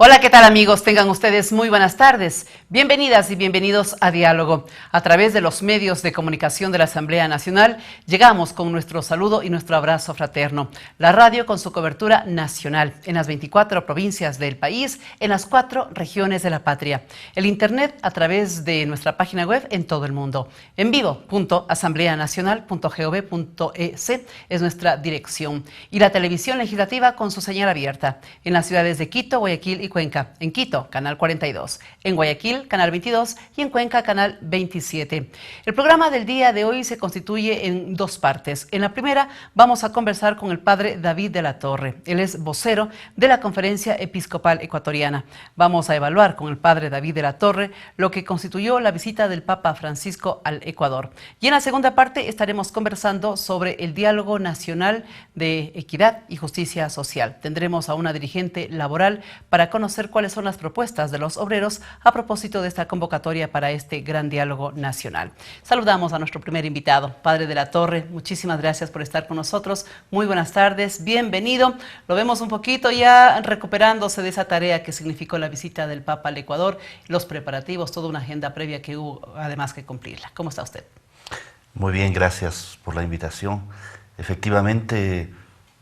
Hola, ¿qué tal amigos? Tengan ustedes muy buenas tardes. Bienvenidas y bienvenidos a Diálogo. A través de los medios de comunicación de la Asamblea Nacional, llegamos con nuestro saludo y nuestro abrazo fraterno. La radio con su cobertura nacional en las 24 provincias del país, en las 4 regiones de la patria. El Internet a través de nuestra página web en todo el mundo. En vivo.asambleanacional.gov.es es nuestra dirección. Y la televisión legislativa con su señal abierta en las ciudades de Quito, Guayaquil y Cuenca. En Quito, canal 42, en Guayaquil, canal 22 y en Cuenca, canal 27. El programa del día de hoy se constituye en dos partes. En la primera vamos a conversar con el padre David de la Torre. Él es vocero de la Conferencia Episcopal Ecuatoriana. Vamos a evaluar con el padre David de la Torre lo que constituyó la visita del Papa Francisco al Ecuador. Y en la segunda parte estaremos conversando sobre el diálogo nacional de equidad y justicia social. Tendremos a una dirigente laboral para conocer cuáles son las propuestas de los obreros a propósito de esta convocatoria para este gran diálogo nacional. Saludamos a nuestro primer invitado, padre de la Torre. Muchísimas gracias por estar con nosotros. Muy buenas tardes, bienvenido. Lo vemos un poquito ya recuperándose de esa tarea que significó la visita del Papa al Ecuador, los preparativos, toda una agenda previa que hubo además que cumplirla. ¿Cómo está usted? Muy bien, gracias por la invitación. Efectivamente,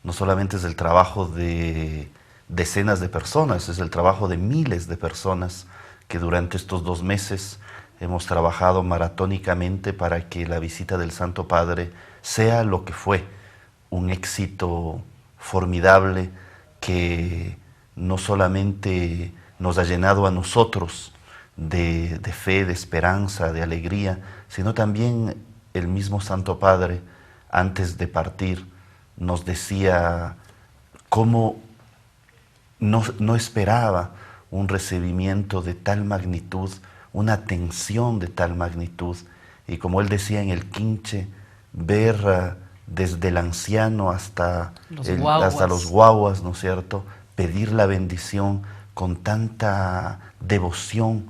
no solamente es el trabajo de decenas de personas, es el trabajo de miles de personas que durante estos 2 meses hemos trabajado maratónicamente para que la visita del Santo Padre sea lo que fue, un éxito formidable que no solamente nos ha llenado a nosotros de fe, de esperanza, de alegría, sino también el mismo Santo Padre, antes de partir, nos decía cómo no esperaba un recibimiento de tal magnitud, una atención de tal magnitud, y como él decía en el quinche, ver desde el anciano hasta los guaguas, ¿no es cierto?, pedir la bendición con tanta devoción.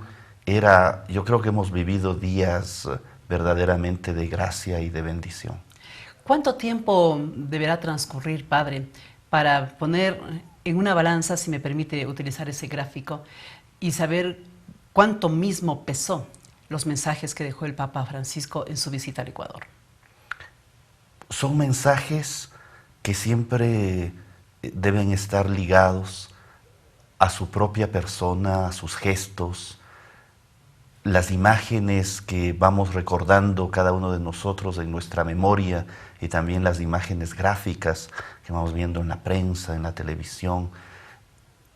Yo creo que hemos vivido días verdaderamente de gracia y de bendición. ¿Cuánto tiempo deberá transcurrir, padre, para poner en una balanza, si me permite utilizar ese gráfico, y saber cuánto mismo pesó los mensajes que dejó el Papa Francisco en su visita al Ecuador? Son mensajes que siempre deben estar ligados a su propia persona, a sus gestos, las imágenes que vamos recordando cada uno de nosotros en nuestra memoria y también las imágenes gráficas que vamos viendo en la prensa, en la televisión,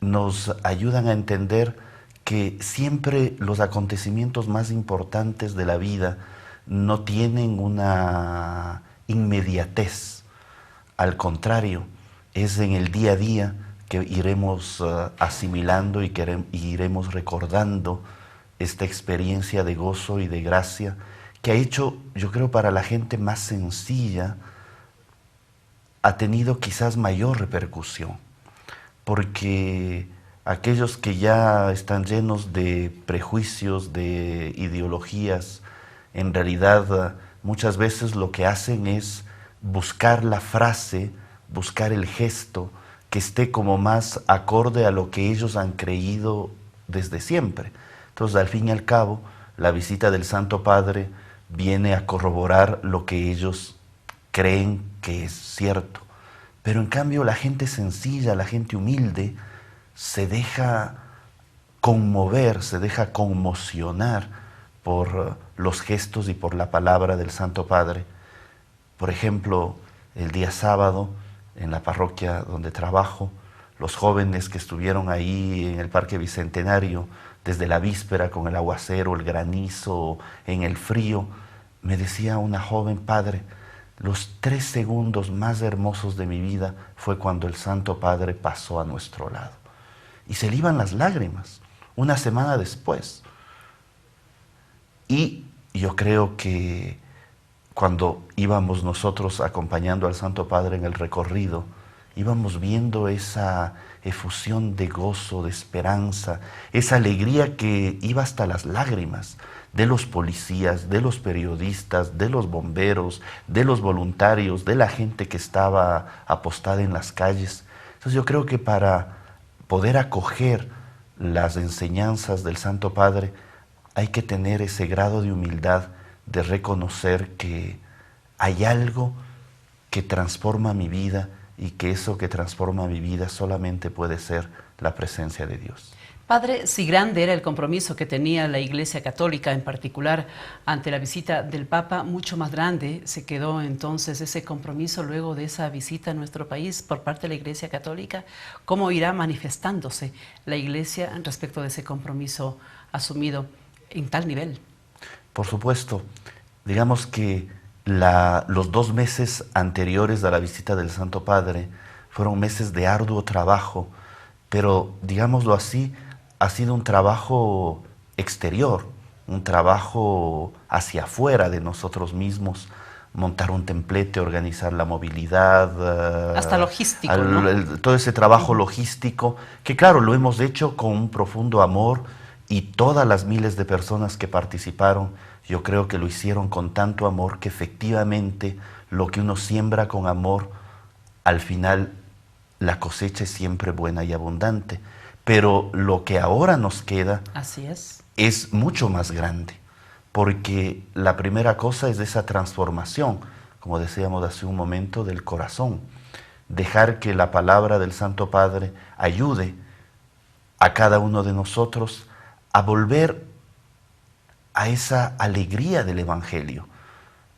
nos ayudan a entender que siempre los acontecimientos más importantes de la vida no tienen una inmediatez. Al contrario, es en el día a día que iremos asimilando y iremos recordando esta experiencia de gozo y de gracia que ha hecho, yo creo, para la gente más sencilla, ha tenido quizás mayor repercusión, porque aquellos que ya están llenos de prejuicios, de ideologías, en realidad muchas veces lo que hacen es buscar la frase, buscar el gesto que esté como más acorde a lo que ellos han creído desde siempre. Entonces, al fin y al cabo, la visita del Santo Padre viene a corroborar lo que ellos creen que es cierto. Pero en cambio la gente sencilla, la gente humilde, se deja conmover, se deja conmocionar por los gestos y por la palabra del Santo Padre. Por ejemplo, el día sábado, en la parroquia donde trabajo, los jóvenes que estuvieron ahí en el Parque Bicentenario desde la víspera con el aguacero, el granizo, en el frío, me decía una joven: padre, los 3 segundos más hermosos de mi vida fue cuando el Santo Padre pasó a nuestro lado. Y se le iban las lágrimas, una semana después. Y yo creo que cuando íbamos nosotros acompañando al Santo Padre en el recorrido, íbamos viendo esa efusión de gozo, de esperanza, esa alegría que iba hasta las lágrimas de los policías, de los periodistas, de los bomberos, de los voluntarios, de la gente que estaba apostada en las calles. Entonces yo creo que para poder acoger las enseñanzas del Santo Padre, hay que tener ese grado de humildad de reconocer que hay algo que transforma mi vida y que eso que transforma mi vida solamente puede ser la presencia de Dios. Padre, si grande era el compromiso que tenía la Iglesia Católica, en particular ante la visita del Papa, mucho más grande se quedó entonces ese compromiso luego de esa visita a nuestro país por parte de la Iglesia Católica. ¿Cómo irá manifestándose la Iglesia respecto de ese compromiso asumido en tal nivel? Por supuesto, digamos que los 2 meses anteriores a la visita del Santo Padre fueron meses de arduo trabajo, pero digámoslo así, ha sido un trabajo exterior, un trabajo hacia afuera de nosotros mismos, montar un templete, organizar la movilidad. Hasta logístico, ¿no? Todo ese trabajo logístico, que claro, lo hemos hecho con un profundo amor y todas las miles de personas que participaron, yo creo que lo hicieron con tanto amor que efectivamente lo que uno siembra con amor, al final la cosecha es siempre buena y abundante. Pero lo que ahora nos queda Así es mucho más grande, porque la primera cosa es esa transformación, como decíamos hace un momento, del corazón. Dejar que la palabra del Santo Padre ayude a cada uno de nosotros a volver a esa alegría del Evangelio,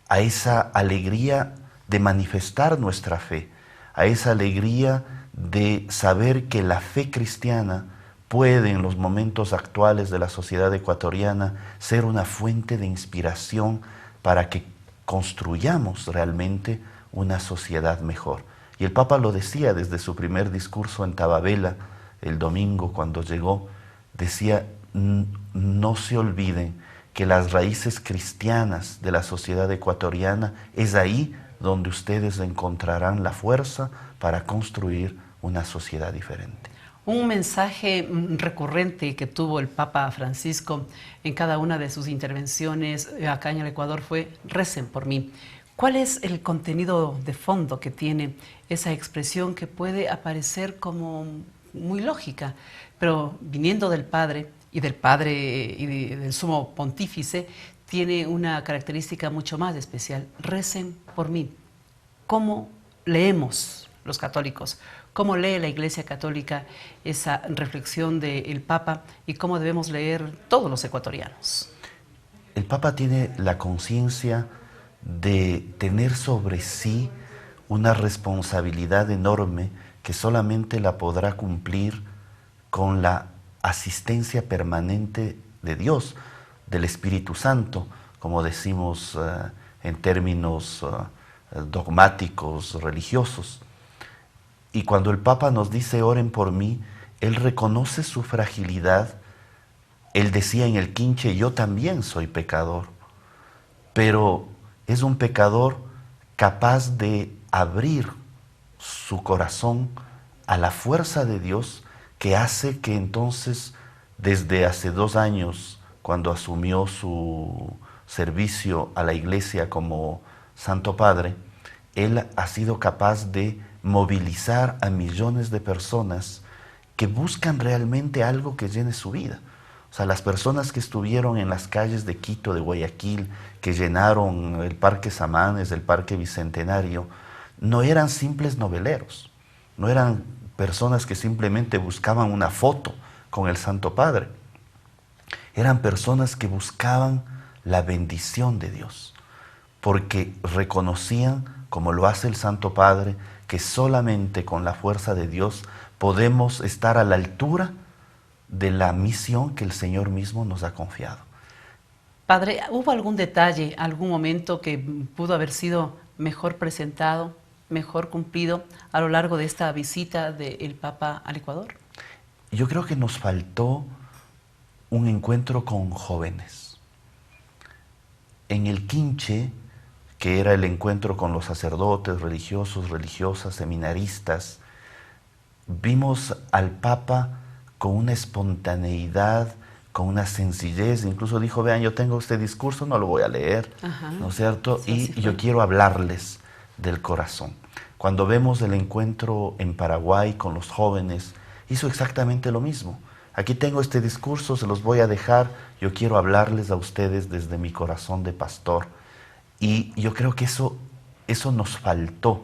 a esa alegría de manifestar nuestra fe, a esa alegría de saber que la fe cristiana puede en los momentos actuales de la sociedad ecuatoriana ser una fuente de inspiración para que construyamos realmente una sociedad mejor. Y el Papa lo decía desde su primer discurso en Tababela, el domingo cuando llegó, decía, no se olviden que las raíces cristianas de la sociedad ecuatoriana es ahí donde ustedes encontrarán la fuerza para construir una sociedad diferente. Un mensaje recurrente que tuvo el Papa Francisco en cada una de sus intervenciones acá en el Ecuador fue: recen por mí. ¿Cuál es el contenido de fondo que tiene esa expresión que puede aparecer como muy lógica, pero viniendo del Padre y del Sumo Pontífice, tiene una característica mucho más especial? Recen por mí. ¿Cómo leemos los católicos? ¿Cómo lee la Iglesia Católica esa reflexión del Papa y cómo debemos leer todos los ecuatorianos? El Papa tiene la conciencia de tener sobre sí una responsabilidad enorme que solamente la podrá cumplir con la asistencia permanente de Dios, del Espíritu Santo, como decimos en términos dogmáticos, religiosos. Y cuando el Papa nos dice oren por mí, él reconoce su fragilidad. Él decía en el Quinche, yo también soy pecador, pero es un pecador capaz de abrir su corazón a la fuerza de Dios, que hace que entonces, desde hace 2 años, cuando asumió su servicio a la Iglesia como Santo Padre, él ha sido capaz de movilizar a millones de personas que buscan realmente algo que llene su vida. O sea, las personas que estuvieron en las calles de Quito, de Guayaquil, que llenaron el Parque Samanes, el Parque Bicentenario, no eran simples noveleros, no eran personas que simplemente buscaban una foto con el Santo Padre. Eran personas que buscaban la bendición de Dios, porque reconocían, como lo hace el Santo Padre, que solamente con la fuerza de Dios podemos estar a la altura de la misión que el Señor mismo nos ha confiado. Padre, ¿hubo algún detalle, algún momento que pudo haber sido mejor presentado, mejor cumplido a lo largo de esta visita del Papa al Ecuador? Yo creo que nos faltó un encuentro con jóvenes. En el Quinche, que era el encuentro con los sacerdotes, religiosos, religiosas, seminaristas, vimos al Papa con una espontaneidad, con una sencillez. Incluso dijo, vean, yo tengo este discurso, no lo voy a leer, ¿no es cierto? Sí, y yo quiero hablarles del corazón. Cuando vemos el encuentro en Paraguay con los jóvenes, hizo exactamente lo mismo. aquí tengo este discurso, se los voy a dejar, yo quiero hablarles a ustedes desde mi corazón de pastor. Y yo creo que eso nos faltó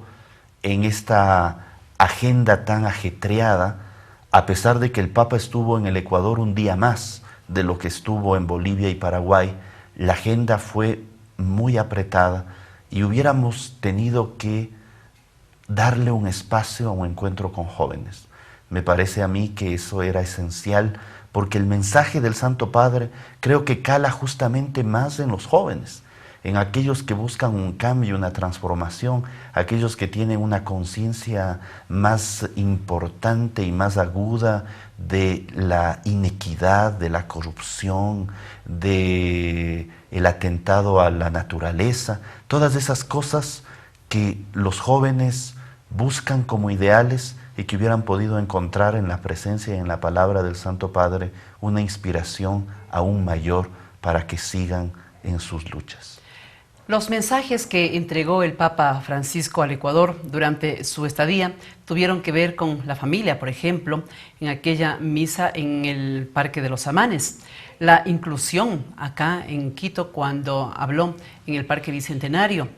en esta agenda tan ajetreada, a pesar de que el Papa estuvo en el Ecuador un día más de lo que estuvo en Bolivia y Paraguay. La agenda fue muy apretada y hubiéramos tenido que darle un espacio a un encuentro con jóvenes. Me parece a mí que eso era esencial, porque el mensaje del Santo Padre creo que cala justamente más en los jóvenes, en aquellos que buscan un cambio, una transformación, aquellos que tienen una conciencia más importante y más aguda de la inequidad, de la corrupción, de el atentado a la naturaleza, todas esas cosas que los jóvenes buscan como ideales y que hubieran podido encontrar en la presencia y en la palabra del Santo Padre una inspiración aún mayor para que sigan en sus luchas. Los mensajes que entregó el Papa Francisco al Ecuador durante su estadía tuvieron que ver con la familia, por ejemplo, en aquella misa en el Parque de los Amanes. La inclusión acá en Quito cuando habló en el Parque Bicentenario.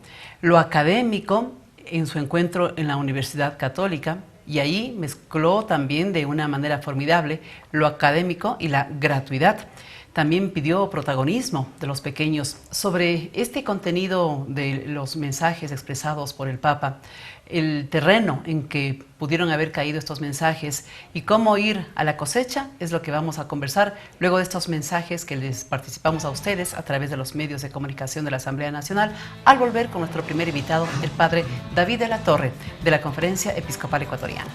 Lo académico en su encuentro en la Universidad Católica, y ahí mezcló también de una manera formidable lo académico y la gratuidad. También pidió protagonismo de los pequeños. Sobre este contenido de los mensajes expresados por el Papa, el terreno en que pudieron haber caído estos mensajes y cómo ir a la cosecha es lo que vamos a conversar luego de estos mensajes que les participamos a ustedes a través de los medios de comunicación de la Asamblea Nacional, al volver con nuestro primer invitado, el padre David de la Torre, de la Conferencia Episcopal Ecuatoriana.